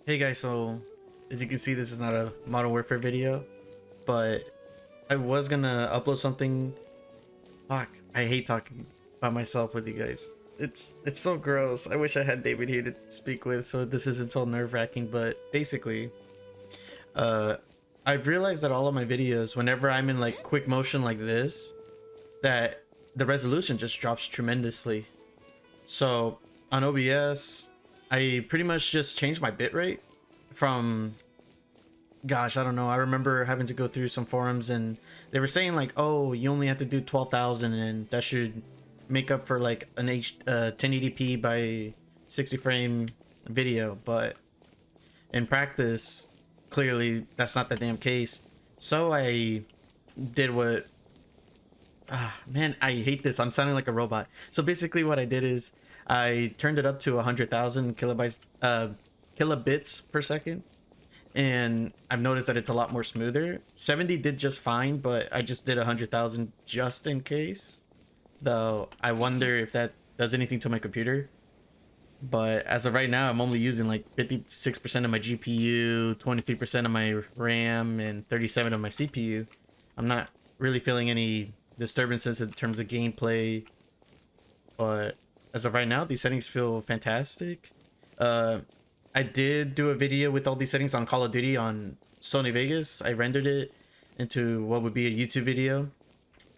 Hey guys, so as you can see, this is not a Modern Warfare video, but I was gonna upload something. Fuck, I hate talking by myself with you guys. It's so gross. I wish I had David here to speak with, so this isn't so nerve-wracking. But basically, uh, I've realized that all of my videos, whenever I'm in like quick motion like this, that the resolution just drops tremendously. So on OBS, I pretty much just changed my bitrate from, gosh, I don't know. I remember having to go through some forums and they were saying like, oh, you only have to do 12,000 and that should make up for like an 1080p by 60 frame video. But in practice, clearly that's not the damn case. So I did what, man, I hate this. I'm sounding like a robot. So basically what I did is I turned it up to 100,000 kilobytes, kilobits per second. And I've noticed that it's a lot more smoother. 70 did just fine, but I just did 100,000 just in case. Though I wonder if that does anything to my computer. But as of right now, I'm only using like 56% of my GPU, 23% of my RAM, and 37 of my CPU. I'm not really feeling any disturbances in terms of gameplay. But as of right now, these settings feel fantastic. I did do a video with all these settings on Call of Duty on Sony Vegas. I rendered it into what would be a YouTube video,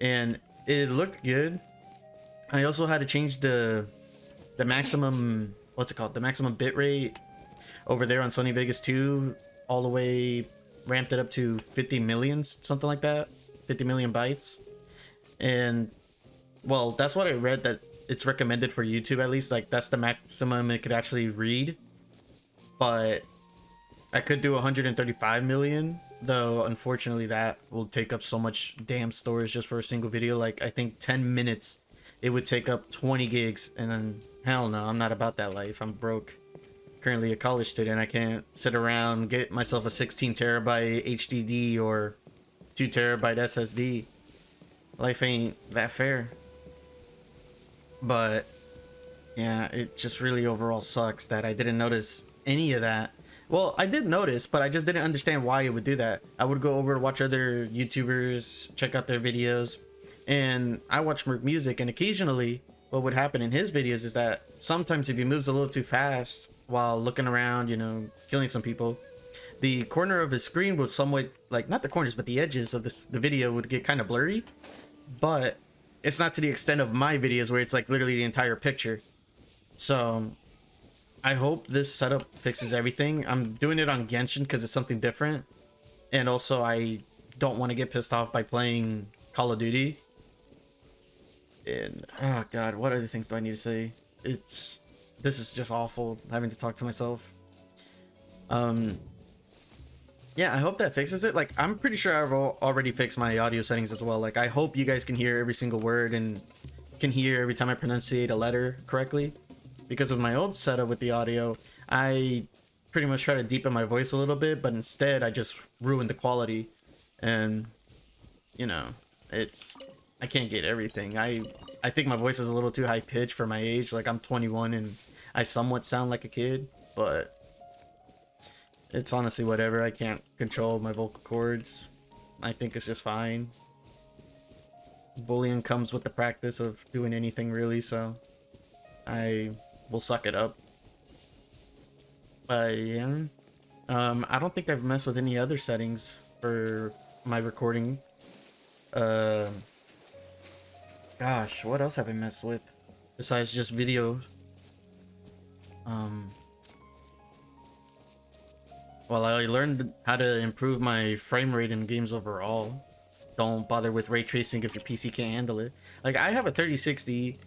and it looked good. I also had to change the maximum, what's it called, the maximum bitrate over there on Sony Vegas 2, all the way ramped it up to 50 million, something like that, 50 million bytes. And well, that's what I read, that it's recommended for YouTube, at least. Like that's the maximum it could actually read. But I could do 135 million, though unfortunately that will take up so much damn storage just for a single video. Like I think 10 minutes it would take up 20 gigs, and then hell no, I'm not about that life. I'm broke. Currently a college student. I can't sit around get myself a 16 terabyte HDD or 2 terabyte SSD. Life ain't that fair. But yeah, it just really overall sucks that I didn't notice any of that. Well, I did notice, but I just didn't understand why it would do that. I would go over to watch other YouTubers, check out their videos, and I watch Merc Music, and occasionally what would happen in his videos is that sometimes if he moves a little too fast while looking around, you know, killing some people, the corner of his screen would somewhat, like, not the corners, but the edges of the video would get kind of blurry. But it's not to the extent of my videos where it's like literally the entire picture. So I hope this setup fixes everything. I'm doing it on Genshin because it's something different, and also I don't want to get pissed off by playing Call of Duty. And oh god, what other things do I need to say? This is just awful having to talk to myself. Yeah, I hope that fixes it. Like, I'm pretty sure I've already fixed my audio settings as well. Like, I hope you guys can hear every single word and can hear every time I pronunciate a letter correctly. Because with my old setup with the audio, I pretty much try to deepen my voice a little bit, but instead I just ruined the quality. And, you know, I can't get everything. I think my voice is a little too high pitched for my age. Like, I'm 21 and I somewhat sound like a kid, but it's honestly whatever. I can't control my vocal cords. I think it's just fine. Bullying comes with the practice of doing anything, really, so I will suck it up. But yeah, I don't think I've messed with any other settings for my recording. Gosh, what else have I messed with besides just video? Well, I learned how to improve my frame rate in games overall. Don't bother with ray tracing if your PC can't handle it. Like, I have a 3060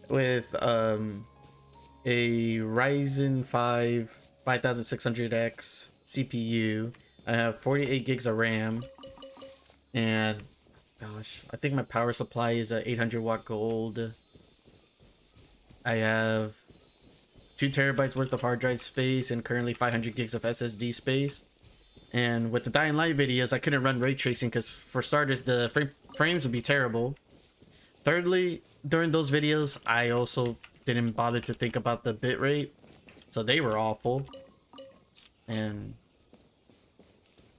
with a Ryzen 5 5600X CPU. I have 48 gigs of RAM, and gosh, I think my power supply is a 800 watt gold. I have 2 terabytes worth of hard drive space and currently 500 gigs of SSD space. And with the Dying Light videos, I couldn't run ray tracing because, for starters, the frames would be terrible. Thirdly, during those videos, I also didn't bother to think about the bitrate, so they were awful. And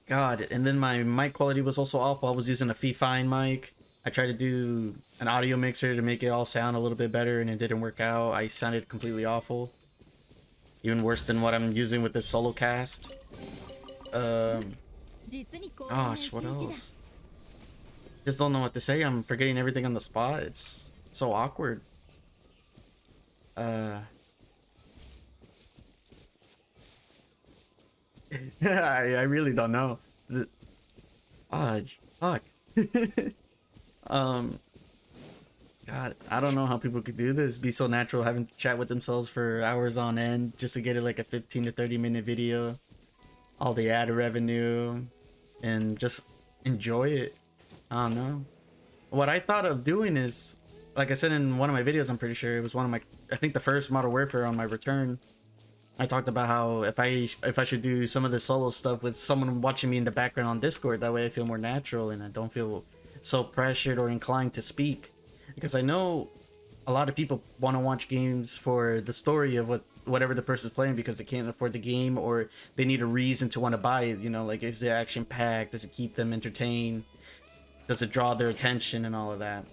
God, and then my mic quality was also awful. I was using a fine mic. I tried to do an audio mixer to make it all sound a little bit better, and it didn't work out. I sounded completely awful. Even worse than what I'm using with this solo cast. Gosh, what else? Just don't know what to say. I'm forgetting everything on the spot. It's so awkward. I really don't know. Fuck. God, I don't know how people could do this. Be so natural, having to chat with themselves for hours on end just to get it like a 15 to 30-minute video. All the ad revenue, and just enjoy it. I don't know. What I thought of doing is, like I said in one of my videos, I'm pretty sure it was one of my, I think the first Modern Warfare on my return. I talked about how if I should do some of the solo stuff with someone watching me in the background on Discord, that way I feel more natural and I don't feel so pressured or inclined to speak. Because I know a lot of people want to watch games for the story of whatever the person's playing because they can't afford the game, or they need a reason to want to buy it. You know, like, is it action packed? Does it keep them entertained? Does it draw their attention and all of that?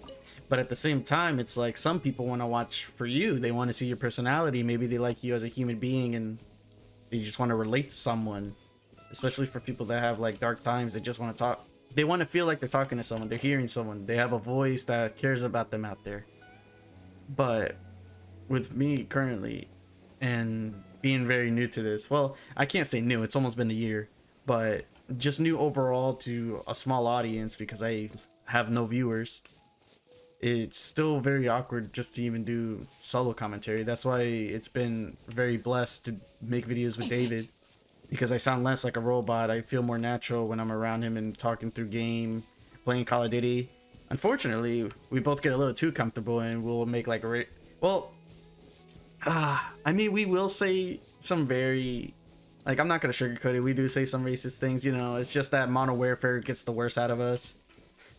But at the same time, it's like some people want to watch for you. They want to see your personality. Maybe they like you as a human being and they just want to relate to someone. Especially for people that have like dark times, they just want to talk. They want to feel like they're talking to someone. They're hearing someone. They have a voice that cares about them out there. But with me currently and being very new to this, well, I can't say new. It's almost been a year. But just new overall to a small audience because I have no viewers. It's still very awkward just to even do solo commentary. That's why it's been very blessed to make videos with David, because I sound less like a robot. I feel more natural when I'm around him and talking through game, playing Call of Duty. Unfortunately, we both get a little too comfortable and we'll make like I mean, we will say some very, like, I'm not gonna sugarcoat it. We do say some racist things, you know. It's just that Modern Warfare gets the worst out of us.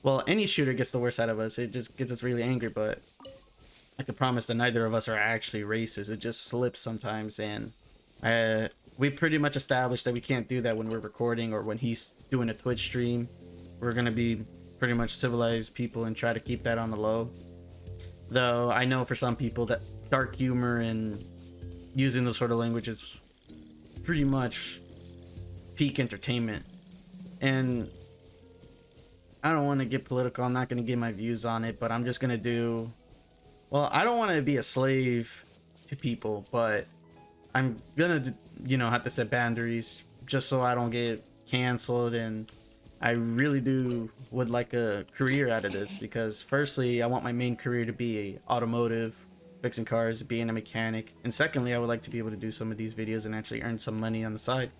Well, any shooter gets the worst out of us. It just gets us really angry, but I can promise that neither of us are actually racist. It just slips sometimes, and we pretty much established that we can't do that when we're recording or when he's doing a Twitch stream. We're gonna be pretty much civilized people and try to keep that on the low. Though I know for some people that dark humor and using those sort of language is pretty much peak entertainment. And I don't want to get political. I'm not going to give my views on it, but I'm just going to do, well, I don't want to be a slave to people, but I'm going to, you know, have to set boundaries just so I don't get canceled. And I really would like a career out of this, because firstly, I want my main career to be automotive, fixing cars, being a mechanic. And secondly, I would like to be able to do some of these videos and actually earn some money on the side,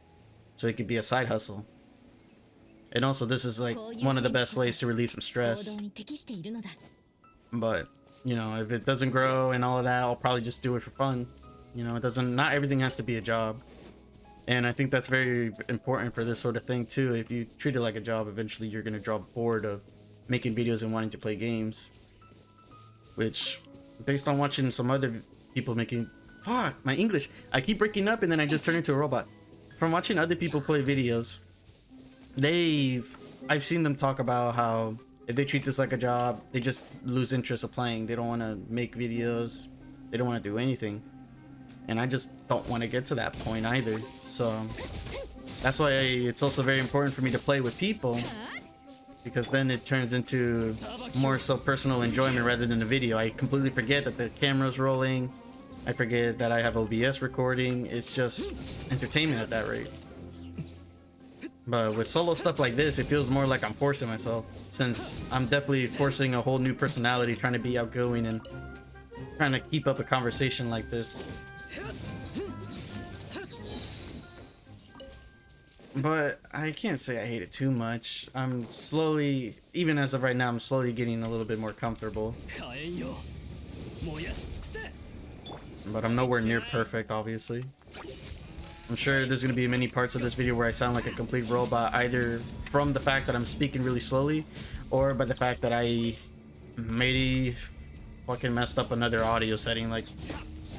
so it could be a side hustle. And also, this is like one of the best ways to relieve some stress. But, you know, if it doesn't grow and all of that, I'll probably just do it for fun. You know, not everything has to be a job. And I think that's very important for this sort of thing too. If you treat it like a job, eventually you're going to draw bored of making videos and wanting to play games. Which, based on watching some other people making... Fuck, my English. I keep breaking up and then I just turn into a robot. From watching other people play videos, I've seen them talk about how if they treat this like a job, they just lose interest of playing. They don't want to make videos. They don't want to do anything. And I just don't want to get to that point either. So that's why it's also very important for me to play with people, because then it turns into more so personal enjoyment rather than a video. I completely forget that the camera's rolling. I forget that I have OBS recording. It's just entertainment at that rate. But with solo stuff like this, it feels more like I'm forcing myself, since I'm definitely forcing a whole new personality, trying to be outgoing and trying to keep up a conversation like this. But I can't say I hate it too much. I'm slowly, even as of right now, I'm slowly getting a little bit more comfortable. But I'm nowhere near perfect, obviously. I'm sure there's going to be many parts of this video where I sound like a complete robot, either from the fact that I'm speaking really slowly, or by the fact that I maybe fucking messed up another audio setting. Like,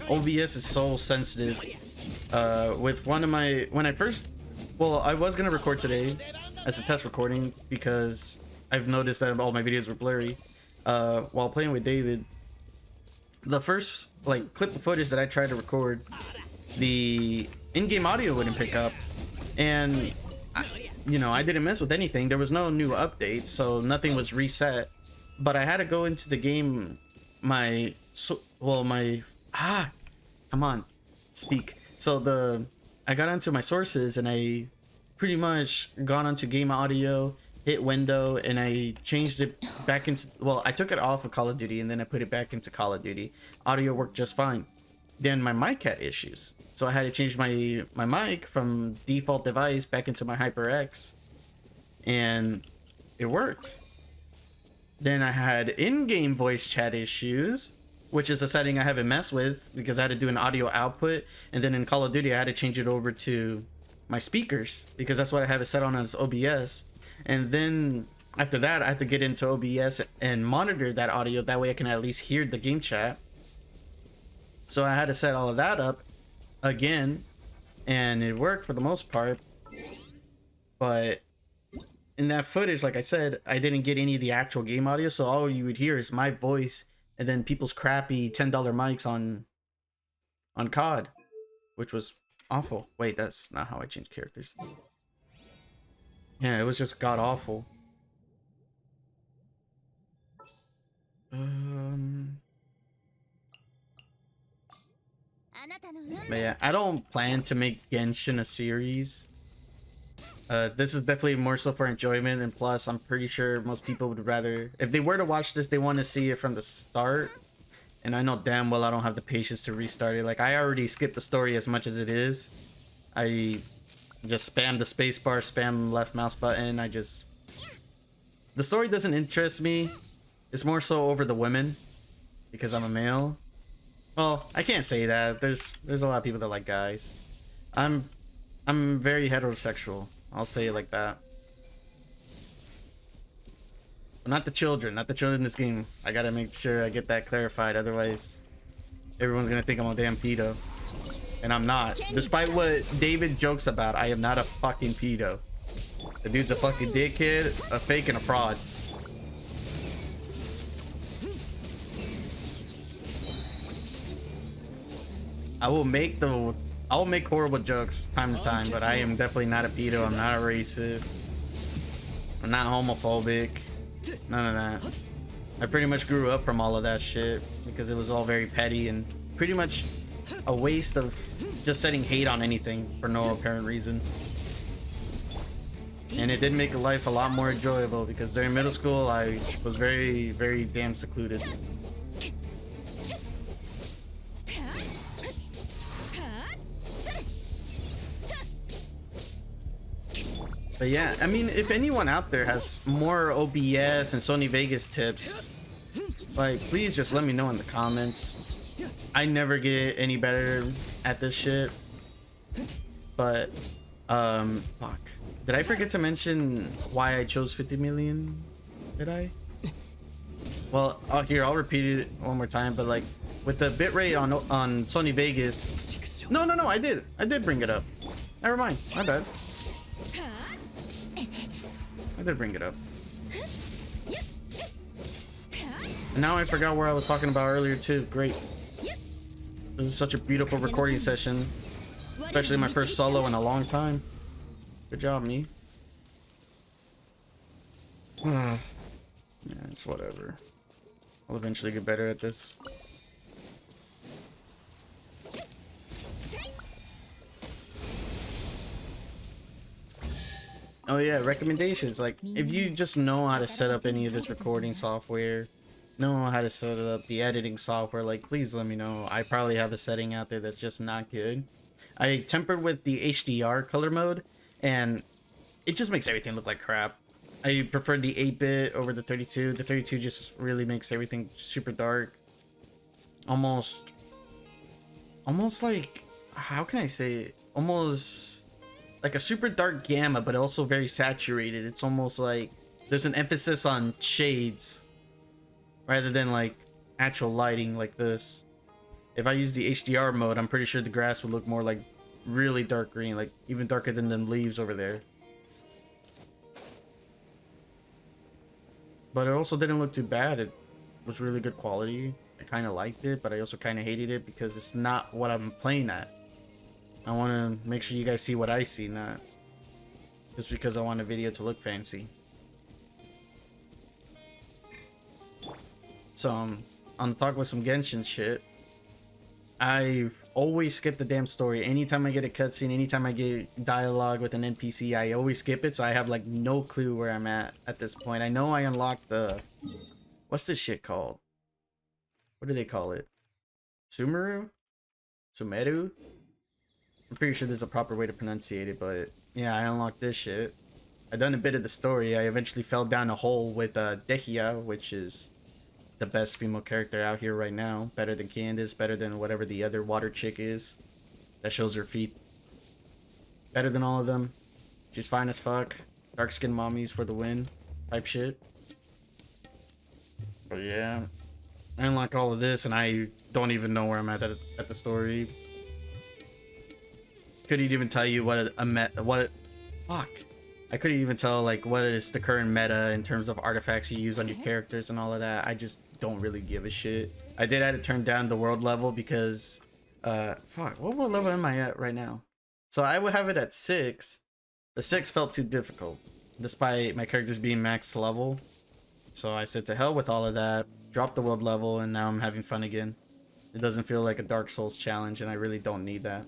OBS is so sensitive with one of my, when I first, well, I was gonna record today as a test recording because I've noticed that all my videos were blurry. While playing with David, the first like clip of footage that I tried to record, the in-game audio wouldn't pick up, and you know, I didn't mess with anything. There was no new updates, so nothing was reset. But I had to go into the game, come on, speak. So I got onto my sources and I pretty much got onto game audio, hit window, and I changed it back into, well, I took it off of Call of Duty and then I put it back into Call of Duty. Audio worked just fine. Then my mic had issues, so I had to change my mic from default device back into my HyperX, and it worked. Then I had in-game voice chat issues, which is a setting I haven't messed with because I had to do an audio output, and then in Call of Duty I had to change it over to my speakers because that's what I have it set on as OBS. And then after that I had to get into OBS and monitor that audio, that way I can at least hear the game chat. So I had to set all of that up again, and it worked for the most part. But in that footage, like I said, I didn't get any of the actual game audio, so all you would hear is my voice and then people's crappy $10 mics on COD, which was awful. Wait, that's not how I change characters. Yeah, it was just god awful. But yeah, I don't plan to make Genshin a series. This is definitely more so for enjoyment, and plus I'm pretty sure most people would rather, if they were to watch this, they want to see it from the start, and I know damn well I don't have the patience to restart it. Like, I already skipped the story as much as it is. I just spam the spacebar, spam left mouse button. The story doesn't interest me. It's more so over the women because I'm a male. Well, I can't say that. There's a lot of people that like guys. I'm very heterosexual. I'll say it like that. But not the children. Not the children in this game. I gotta make sure I get that clarified. Otherwise, everyone's gonna think I'm a damn pedo. And I'm not. Despite what David jokes about, I am not a fucking pedo. The dude's a fucking dickhead, a fake, and a fraud. I will make horrible jokes time to time, but I am definitely not a pedo. I'm not a racist. I'm not homophobic. None of that. I pretty much grew up from all of that shit because it was all very petty and pretty much a waste of just setting hate on anything for no apparent reason. And it did make life a lot more enjoyable because during middle school I was very, very damn secluded. But yeah, I mean, if anyone out there has more OBS and Sony Vegas tips, like, please just let me know in the comments. I never get any better at this shit. But, fuck. Did I forget to mention why I chose 50 million? Did I? Well, here, I'll repeat it one more time, but like, with the bitrate on Sony Vegas... No, I did bring it up. Never mind, my bad. I did bring it up. And now I forgot where I was talking about earlier too. Great. This is such a beautiful recording session. Especially my first solo in a long time. Good job, me. Yeah, it's whatever. I'll eventually get better at this. Oh yeah, recommendations. Like, if you just know how to set up any of this recording software, know how to set up the editing software, like, please let me know. I probably have a setting out there that's just not good. I tempered with the HDR color mode, and it just makes everything look like crap. I prefer the 8-bit over the 32. The 32 just really makes everything super dark. Almost like, how can I say it? Almost like a super dark gamma, but also very saturated. It's almost like there's an emphasis on shades rather than like actual lighting like this. If I use the HDR mode, I'm pretty sure the grass would look more like really dark green, like even darker than them leaves over there. But it also didn't look too bad. It was really good quality. I kind of liked it, but I also kind of hated it because it's not what I'm playing at. I want to make sure you guys see what I see, not just because I want a video to look fancy. So on the talk with some Genshin shit, I always skip the damn story. Anytime I get a cutscene, anytime I get dialogue with an NPC, I always skip it. So I have like no clue where I'm at this point. I know I unlocked the, what's this shit called? What do they call it? Sumeru? Sumeru? I'm pretty sure there's a proper way to pronunciate it, but yeah, I unlocked this shit. I done a bit of the story. I eventually fell down a hole with Dehia, which is the best female character out here right now. Better than Candace, better than whatever the other water chick is that shows her feet. Better than all of them. She's fine as fuck. Dark skin mommies for the win type shit. But yeah, I unlock all of this and I don't even know where I'm at the story. Couldn't even tell you fuck. I couldn't even tell like what is the current meta in terms of artifacts you use on your characters and all of that. I just don't really give a shit. I did have to turn down the world level because fuck, what world level am I at right now? So I would have it at 6. The 6 felt too difficult despite my characters being max level. So I said to hell with all of that, dropped the world level, and now I'm having fun again. It doesn't feel like a Dark Souls challenge and I really don't need that.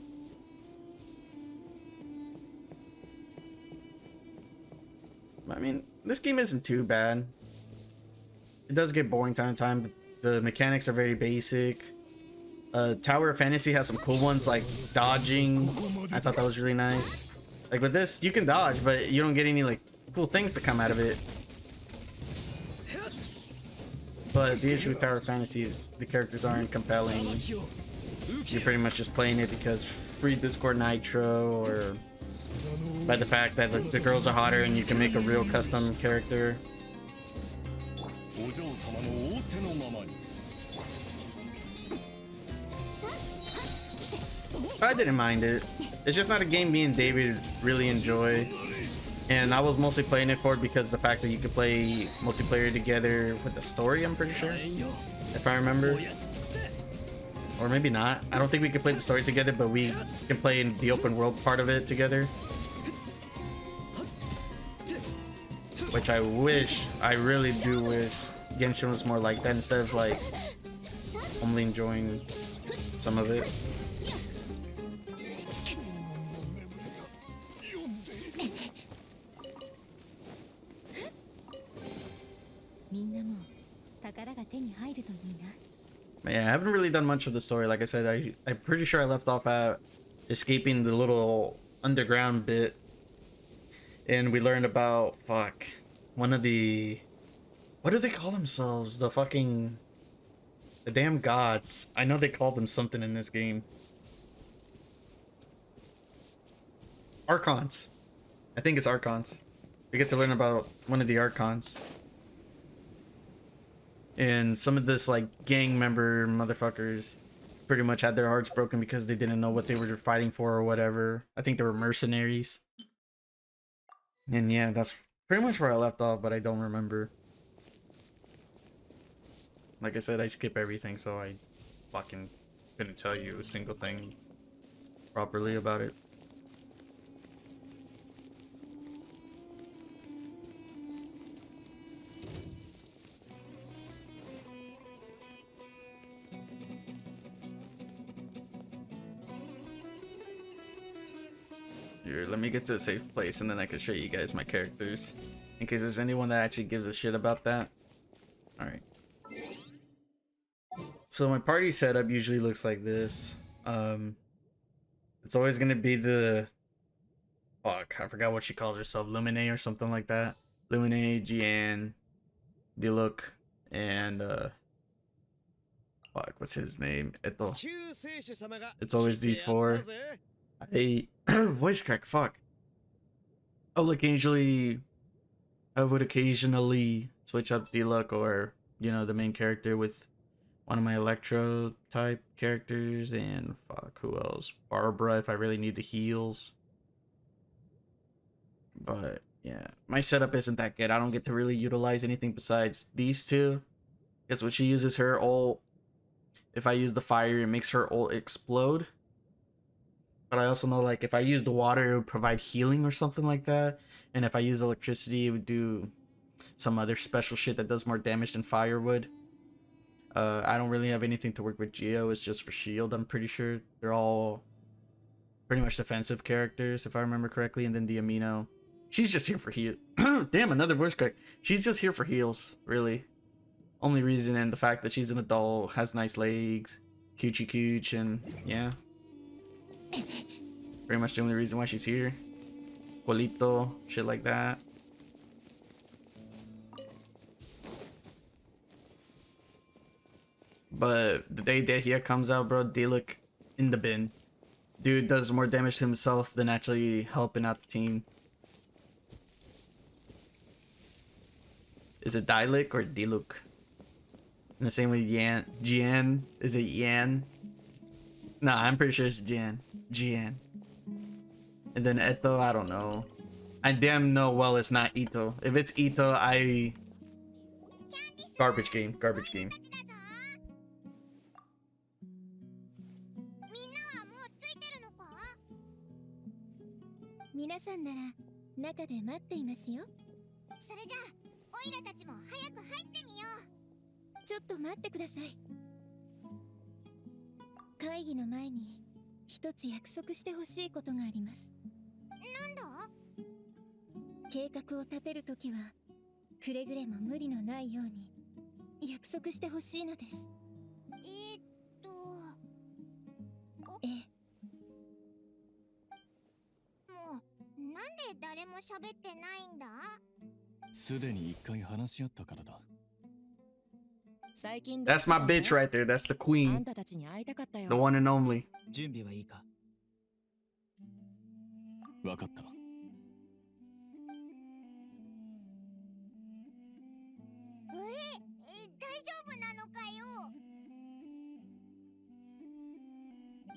I mean, this game isn't too bad. It does get boring time to time, but the mechanics are very basic. Tower of Fantasy has some cool ones like dodging. I thought that was really nice. Like with this, you can dodge, but you don't get any like cool things to come out of it. But the issue with Tower of Fantasy is the characters aren't compelling. You're pretty much just playing it because free Discord Nitro, or by the fact that the girls are hotter and you can make a real custom character. But I didn't mind it. It's just not a game me and David really enjoy. And I was mostly playing it for it because the fact that you could play multiplayer together with the story, I'm pretty sure. If I remember. Or maybe not. I don't think we could play the story together, but we can play in the open world part of it together. Which I really do wish Genshin was more like that instead of like only enjoying some of it. Yeah, I haven't really done much of the story. Like I said, I'm pretty sure I left off at escaping the little underground bit, and we learned about one of the, what do they call themselves? The damn gods. I know they called them something in this game. Archons. I think it's Archons. We get to learn about one of the Archons. And some of this like gang member motherfuckers pretty much had their hearts broken because they didn't know what they were fighting for or whatever. I think they were mercenaries. And yeah, that's pretty much where I left off, but I don't remember. Like I said, I skip everything, so I fucking couldn't tell you a single thing properly about it. Here, let me get to a safe place and then I can show you guys my characters. In case there's anyone that actually gives a shit about that. Alright. So my party setup usually looks like this. It's always gonna be the... Fuck, I forgot what she calls herself. Lumine or something like that. Lumine, Jian, Diluc, and fuck, what's his name? Eto. It's always these 4. Voice crack, fuck. I would occasionally switch up Diluc or, you know, the main character with one of my electro type characters, and fuck, who else? Barbara if I really need the heals. But yeah, my setup isn't that good. I don't get to really utilize anything besides these two. Because when she uses her ult, if I use the fire, it makes her ult explode. But I also know, like, if I use the water, it would provide healing or something like that. And if I use electricity, it would do some other special shit that does more damage than fire would. I don't really have anything to work with Geo. It's just for shield, I'm pretty sure. They're all pretty much defensive characters, if I remember correctly. And then the Amino, she's just here for heal. Damn, another voice crack. She's just here for heals, really. Only reason, and the fact that she's an adult, has nice legs, coochie cooch, and yeah. Pretty much the only reason why she's here. Polito, shit like that. But the day Dehia comes out, bro, Diluc in the bin. Dude does more damage to himself than actually helping out the team. Is it Diluc or Diluc? And the same with Yan. Jian. Is it Yan? Nah, I'm pretty sure it's Jian. Jian. And then Eto, I don't know. I damn know well it's not Ito. If it's Ito, I... Garbage game. Garbage game. 皆さんなら中で待っていますよ。それじゃあオイラたちも早く入ってみよう。ちょっと待ってください。会議の前に一つ約束してほしいことがあります。なんだ？計画を立てるときはくれぐれも無理のないように約束してほしいのです。ええ。 なんで誰も喋ってないんだ？すでに一回話し合ったからだ。That's my bitch right there. That's the queen. The one and only. 準備はいいか？わかった。大丈夫なのかよ？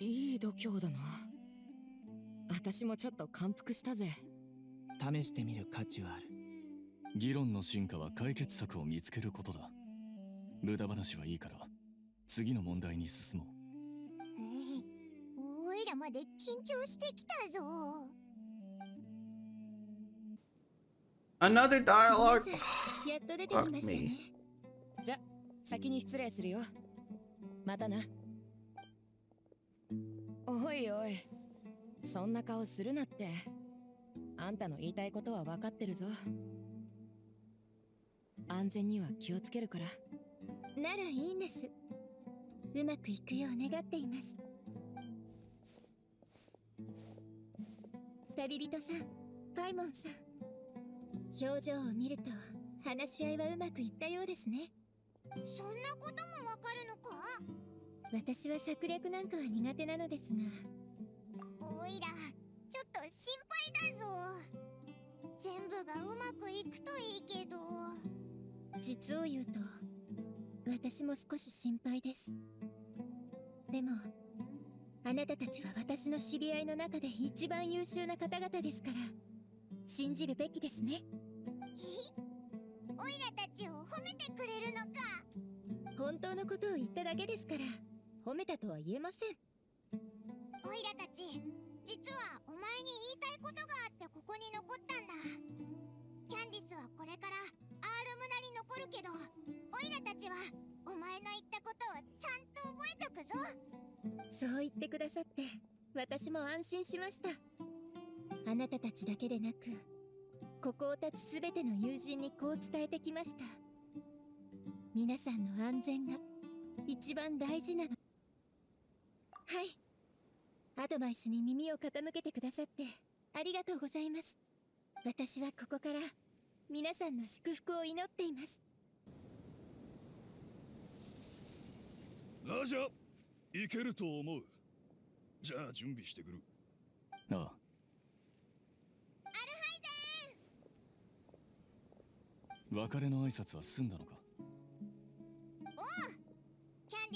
いい度胸だな。 私もちょっと感服したぜ。試してみる価値はある。議論の進化は解決策を見つけることだ。無駄話はいいから次の問題に進もう。おいらまで緊張してきたぞ。Another dialogue. やっと出てきましたね。じゃ、先に失礼するよ。またな。おいおい。 そんな顔するなって。あんたの言いたいことは分かってるぞ。安全には気をつけるから。ならいいんです。うまくいくよう願っています。旅人さん、パイモンさん。表情を見ると話し合いはうまくいったようですね。そんなこともわかるのか？私は策略なんかは苦手なのですが。 おいら、ちょっと心配だぞ。全部がうまくいくといいけど。実を言うと、私も少し心配です。でも、あなたたちは私の知り合いの中で一番優秀な方々ですから、信じるべきですね。おいらたちを褒めてくれるのか？本当のことを言っただけですから、褒めたとは言えません。おいらたち。 実はお前に言いたいことがあってここに残ったんだ。キャンディスはこれからアールムナに残るけど、オイラたちはお前の言ったことをちゃんと覚えとくぞ。そう言ってくださって私も安心しました。あなたたちだけでなく、ここを立つすべての友人にこう伝えてきました。皆さんの安全が一番大事なの。はい。 アドバイスに耳を傾けてくださってありがとうございます。私はここから皆さんの祝福を祈っています。ラジャ、いけると思う。じゃあ準備してくる。ああ。アルハイゼン。別れの挨拶は済んだのか？おう、キャ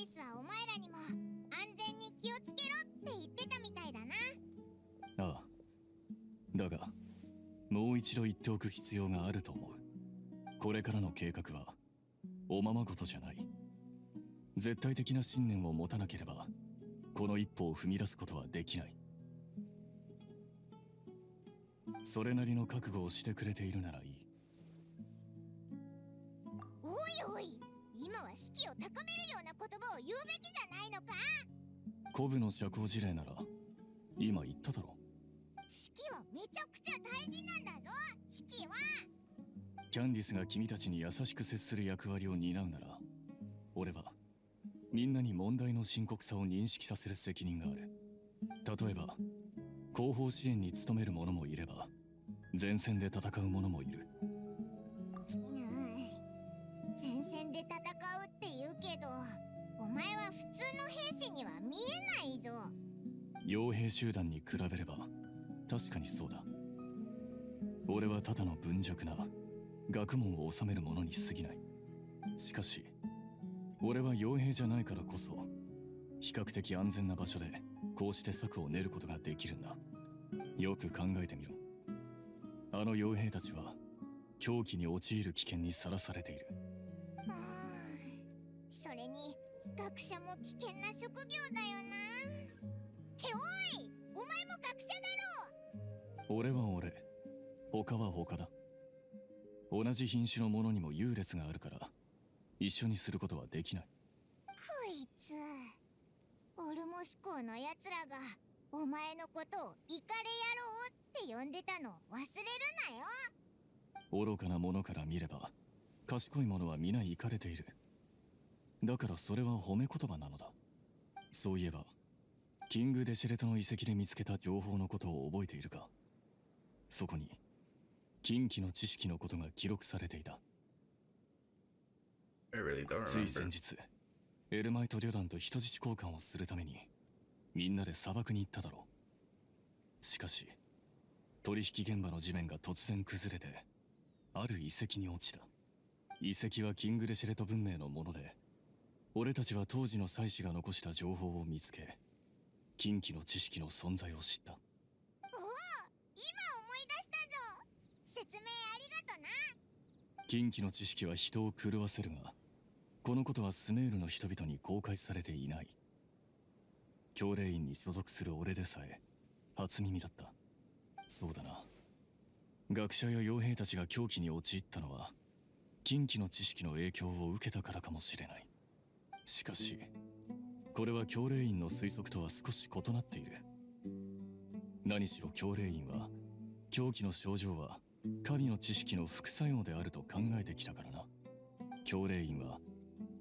もう一度言っておく必要があると思う。これからの計画はおままごとじゃない。絶対的な信念を持たなければこの一歩を踏み出すことはできない。それなりの覚悟をしてくれているならいい。おいおい、今は士気を高めるような言葉を言うべきじゃないのか。古武の社交辞令なら今言っただろ。士気はめちゃくちゃ大事なんだぞ。士気は。キャンディスが君たちに優しく接する役割を担うなら、俺はみんなに問題の深刻さを認識させる責任がある。例えば後方支援に努める者もいれば前線で戦う者もいる。前線で戦うって言うけど、お前は普通の兵士には見えないぞ。傭兵集団に比べれば確かにそうだ。俺はただの貧弱な学問を治める者に過ぎない。しかし俺は傭兵じゃないからこそ比較的安全な場所でこうして策を練ることができるんだ。よく考えてみろ。あの傭兵たちは狂気に陥る危険にさらされている。それに学者も危険な職業だよな。っておい、お前も学者だろ。俺は俺、他は他だ。同じ品種のものにも優劣があるから一緒にすることはできない。こいつ、オルモス校のやつらがお前のことをイカレ野郎って呼んでたの忘れるなよ。愚かな者から見れば賢い者は皆イカれている。だからそれは褒め言葉なのだ。そういえばキング・デシェレトの遺跡で見つけた情報のことを覚えているか。そこに近畿の知識のことが記録されていた。 I really don't つい先 remember. 日エルマイト旅団と人質交換をするためにみんなで砂漠に行っただろう。しかし取引現場の地面が突然崩れてある遺跡に落ちた。遺跡はキング・デシェレト文明のもので、俺たちは当時の祭司が残した情報を見つけ近畿の知識の存在を知った。おお、今思い出したぞ。説明ありがとな。近畿の知識は人を狂わせるが、このことはスメールの人々に公開されていない。教令院に所属する俺でさえ初耳だった。そうだな。学者や傭兵たちが狂気に陥ったのは近畿の知識の影響を受けたからかもしれない。しかしこれは教令院の推測とは少し異なっている。何しろ教令院は狂気の症状は神の知識の副作用であると考えてきたからな。教令院は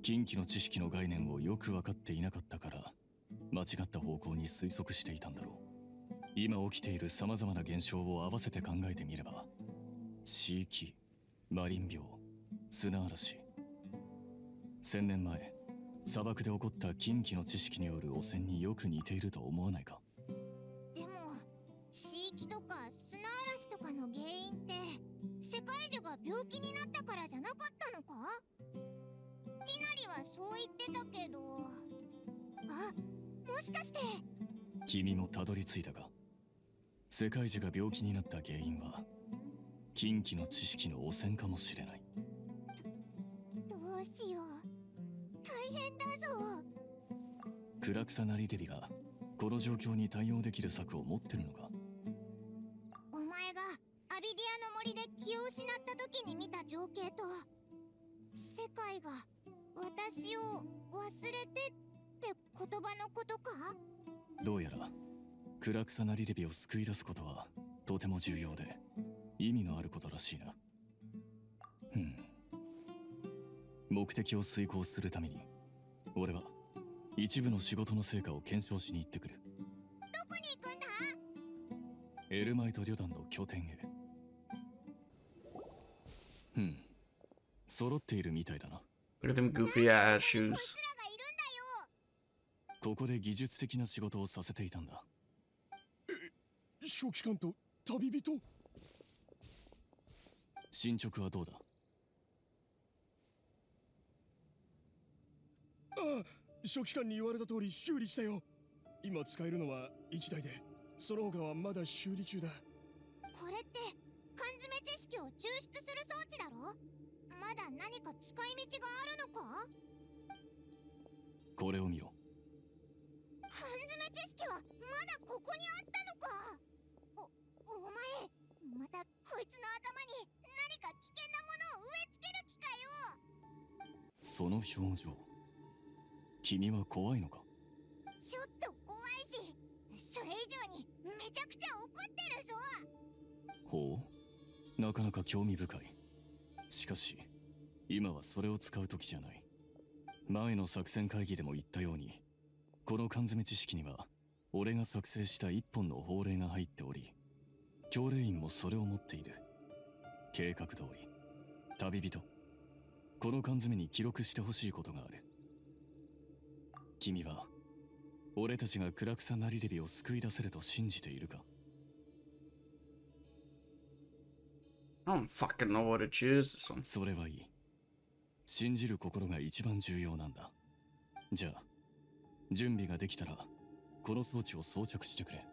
近畿の知識の概念をよく分かっていなかったから間違った方向に推測していたんだろう。今起きている様々な現象を合わせて考えてみれば、死域、マリン病、砂嵐、1000年前砂漠で起こった近畿の知識による汚染によく似ていると思わないか。でも死域とか砂嵐とかの原因って世界樹が病気になったからじゃなかったのか。ティナリはそう言ってたけど、あ、もしかして。君もたどり着いたか。世界樹が病気になった原因は近畿の知識の汚染かもしれない。どうしよう、大変だぞ。クラクサナリデビがこの状況に対応できる策を持ってるのか。お前がアビディアの森で気を失った時に見た情景と、世界が私を忘れてって言葉のことか。どうやらクラクサナリデビを救い出すことはとても重要で意味のあることらしいな。目的を遂行するために俺は一部の仕事の成果を検証しに行ってくる。どこに行くんだ。エルマイト旅団の拠点へ。揃っているみたいだな。 Look at them goofy ass こい shoes. つらがいるんだよ。ここで技術的な仕事をさせていたんだ。書記官と旅人。進捗はどうだ。ああ、書記官に言われた通り修理したよ。今使えるのは1台で、その他はまだ修理中だ。これって完知識を抽出する装置だろ。まだ何か使い道があるのか？これを見ろ。缶詰知識はまだここにあったのか。お前またこいつの頭に何か危険なものを植え付ける気かよ。その表情、君は怖いのか？ちょっと怖いし、それ以上にめちゃくちゃ怒ってるぞ。ほう、なかなか興味深い。しかし今はそれを使う時じゃない。前の作戦会議でも言ったように、この缶詰知識には俺が作成した一本の法令が入っており、教令員もそれを持っている。計画通り、旅人、この缶詰に記録してほしいことがある。君は俺たちがクラクサナリレビを救い出せると信じているか？ I don't fucking know what to choose this one. それはいい。信じる心が一番重要なんだ。じゃあ準備ができたらこの装置を装着してくれ。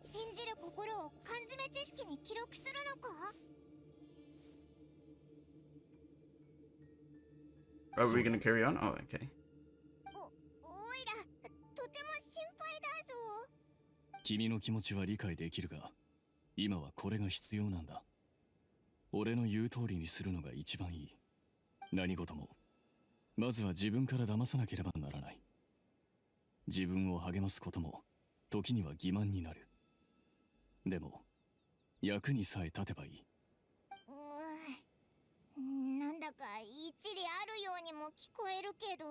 信じる心を缶詰知識に記録するのか？ Are we gonna carry on? Oh, okay. おいらとても心配だぞ。君の気持ちは理解できるが、今はこれが必要なんだ。俺の言う通りにするのが一番いい。何事もまずは自分から騙さなければならない。自分を励ますことも時には欺瞞になる。でも役にさえ立てばいい。なんだか一理あるようにも聞こえるけど。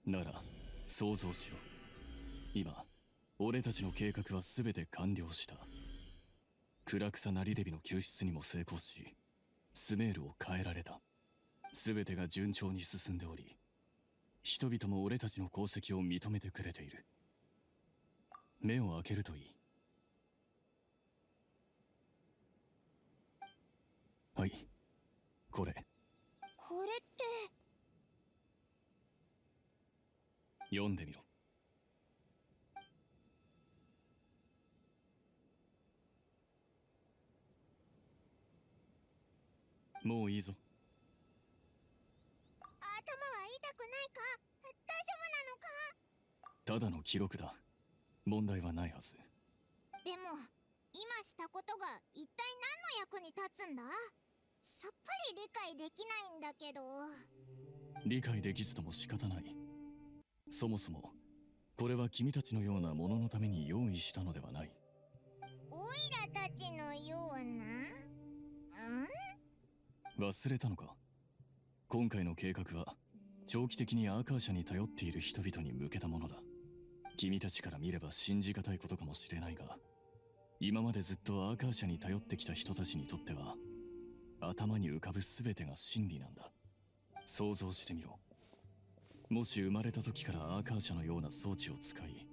なら想像しろ。今俺たちの計画は全て完了した。クラクサナリレビの救出にも成功し、スメールを変えられた。全てが順調に進んでおり、人々も俺たちの功績を認めてくれている。目を開けるといい。はい、これこれって読んでみろ。もういいぞ。頭は痛くないか？大丈夫なのか？ただの記録だ。問題はないはず。でも今したことが一体何の役に立つんだ？さっぱり理解できないんだけど。理解できずとも仕方ない。そもそもこれは君たちのようなもののために用意したのではない。おいらたちのような？忘れたのか？今回の計画は長期的にアーカー社に頼っている人々に向けたものだ。君たちから見れば信じがたいことかもしれないが、今までずっとアーカー社に頼ってきた人たちにとっては頭に浮かぶ全てが真理なんだ。想像してみろ。もし生まれた時からアーカー社のような装置を使い、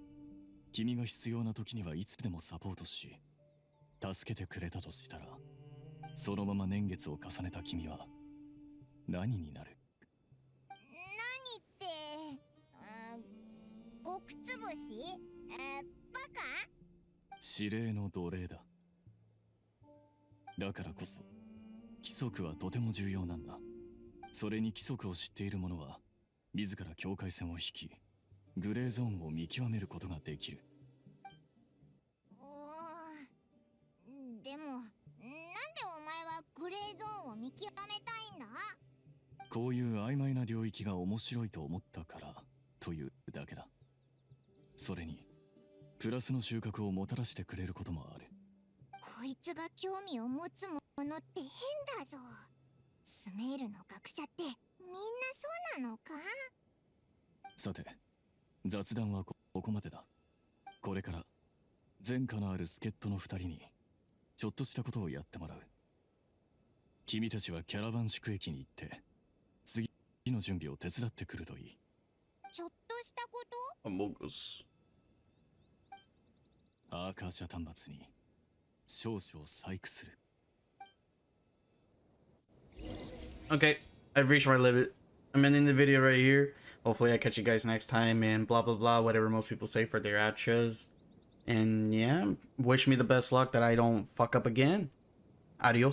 君が必要な時にはいつでもサポートし助けてくれたとしたら、そのまま年月を重ねた君は何になる？何って、極つぶし？バカ？指令の奴隷だ。だからこそ規則はとても重要なんだ。それに規則を知っている者は自ら境界線を引き、グレーゾーンを見極めることができる。でもなんでお前はグレーゾーンを見極めたいんだ？こういう曖昧な領域が面白いと思ったからというだけだ。それにプラスの収穫をもたらしてくれることもある。こいつが興味を持つものって変だぞ。スメールの学者ってみんなそうなのか？さて、雑談はここまでだ。これから前科のある助っ人の2人にちょっとしたことをやってもらう。君たちはキャラバン宿駅に行って次の準備を手伝ってくるといい。ちょっとしたこと？ Among Us. アーカー社端末に少々細工する。Okay, I've reached my limit. I'm ending the video right here. Hopefully I catch you guys next time and blah blah blah, whatever most people say for their outros. And yeah, wish me the best luck that I don't fuck up again. Adios.